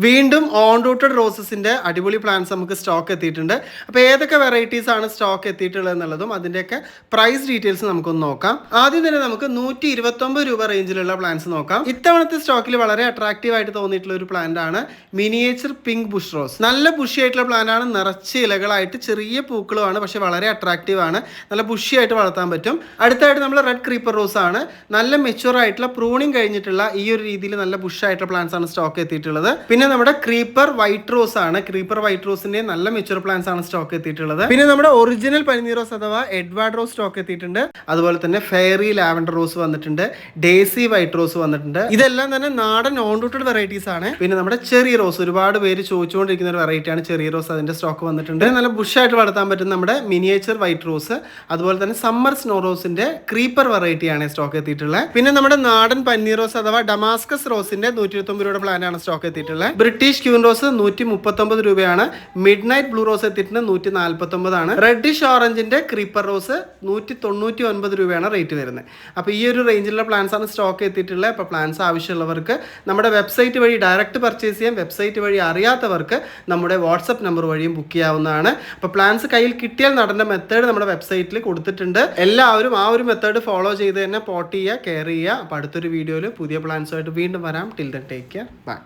വീണ്ടും on rooted റോസസിന്റെ അടിപൊളി plants നമുക്ക് സ്റ്റോക്ക് എത്തിയിട്ടുണ്ട്. അപ്പോൾ ഏതൊക്കെ വെറൈറ്റീസ് ആണ് സ്റ്റോക്ക് എത്തിയിട്ടുള്ളത് എന്നുള്ളതും അതിൻ്റെയൊക്കെ പ്രൈസ് ഡീറ്റെയിൽസ് നമുക്കൊന്ന് നോക്കാം. ആദ്യം തന്നെ നമുക്ക് 129 രൂപ റേഞ്ചിലുള്ള പ്ലാന്റ്സ് നോക്കാം. ഇത്തവണത്തെ സ്റ്റോക്കിൽ വളരെ അട്രാക്റ്റീവ് ആയിട്ട് തോന്നിയിട്ടുള്ള ഒരു പ്ലാന്റ് ആണ് മിനിയേച്ചർ പിങ്ക് ബുഷ് റോസ്. നല്ല ബുഷി ആയിട്ടുള്ള പ്ലാന്റ് ആണ്, നിറച്ച് ഇലകളായിട്ട് ചെറിയ പൂക്കളുമാണ്, പക്ഷെ വളരെ അട്രാക്റ്റീവ് ആണ്, നല്ല ബുഷി ആയിട്ട് വളർത്താൻ പറ്റും. അടുത്തായിട്ട് നമ്മൾ റെഡ് ക്രീപ്പർ റോസ് ആണ്. നല്ല മെച്യൂർ ആയിട്ടുള്ള പ്രൂണിങ് കഴിഞ്ഞിട്ടുള്ള ഈ ഒരു രീതിയിൽ നല്ല ബുഷ് ആയിട്ടുള്ള പ്ലാന്റ്സ് ആണ് സ്റ്റോക്ക് എത്തിയിട്ടുള്ളത്. പിന്നെ നമ്മുടെ ക്രീപ്പർ വൈറ്റ് റോസ് ആണ്. ക്രീപ്പർ വൈറ്റ് റോസിന്റെ നല്ല മെച്യൂർ പ്ലാന്റ്സ് ആണ് സ്റ്റോക്ക് എത്തിയിട്ടുള്ളത്. പിന്നെ നമ്മുടെ ഒറിജിനൽ പനിനീർ റോസ് അഥവാ എഡ്വാർഡ് റോസ് സ്റ്റോക്ക് എത്തിയിട്ടുണ്ട്. അതുപോലെ തന്നെ ഫെയറി ലാവൻഡർ റോസ് വന്നിട്ടുണ്ട്, ഡേസി വൈറ്റ് റോസ് വന്നിട്ടുണ്ട്. ഇതെല്ലാം തന്നെ നാടൻ ഓൺ റൂട്ടഡ് വെറൈറ്റീസ് ആണ്. പിന്നെ നമ്മുടെ ചെറിയ റോസ്, ഒരുപാട് പേര് ചോദിച്ചുകൊണ്ടിരിക്കുന്ന ഒരു വെറൈറ്റി ആണ് ചെറിയ റോസ്, അതിന്റെ സ്റ്റോക്ക് വന്നിട്ടുണ്ട്. നല്ല ബുഷായിട്ട് വളർത്താൻ പറ്റുന്ന നമ്മുടെ മിനിയേച്ചർ വൈറ്റ് റോസ്, അതുപോലെ തന്നെ സമ്മർ സ്നോ റോസിന്റെ ക്രീപ്പർ വെറൈറ്റി ആണ് സ്റ്റോക്ക് എത്തിയിട്ടുള്ളത്. പിന്നെ നമ്മുടെ നാടൻ പന്നീർ റോസ് അഥവാ ഡമാസ്കസ് റോസിന്റെ 129 രൂപയുടെ പ്ലാന്റ് ആണ് സ്റ്റോക്ക് എത്തിയിട്ടുള്ളത്. ബ്രിട്ടീഷ് ക്യൂൻ റോസ് 139 രൂപയാണ്. മിഡ് നൈറ്റ് ബ്ലൂ റോസ് എത്തിയിട്ടുണ്ട് 149 ആണ്. റെഡിഷ് ഓറഞ്ചിന്റെ ക്രീപ്പർ റോസ് 199 രൂപയാണ് റേറ്റ് വരുന്നത്. അപ്പോൾ ഈ ഒരു റേഞ്ചിലുള്ള പ്ലാന്റ്സ് ആണ് സ്റ്റോക്ക് എത്തിയിട്ടുള്ളത്. അപ്പോൾ പ്ലാന്റ്സ് ആവശ്യമുള്ളവർക്ക് നമ്മുടെ വെബ്സൈറ്റ് വഴി ഡയറക്റ്റ് പർച്ചേസ് ചെയ്യാം. വെബ്സൈറ്റ് വഴി അറിയാത്തവർക്ക് നമ്മുടെ വാട്സപ്പ് നമ്പർ വഴിയും ബുക്ക് ചെയ്യാവുന്നതാണ്. അപ്പോൾ പ്ലാന്റ്സ് കയ്യിൽ കിട്ടിയാൽ നടേണ്ട മെത്തേഡ് നമ്മുടെ വെബ്സൈറ്റിൽ കൊടുത്തിട്ടുണ്ട്. എല്ലാവരും ആ ഒരു മെത്തേഡ് ഫോളോ ചെയ്ത് തന്നെ പോട്ട് ചെയ്യുക, കെയർ ചെയ്യുക. അപ്പോൾ അടുത്തൊരു വീഡിയോയിൽ പുതിയ പ്ലാന്റ്സുമായിട്ട് വീണ്ടും വരാം. Till then take care, by.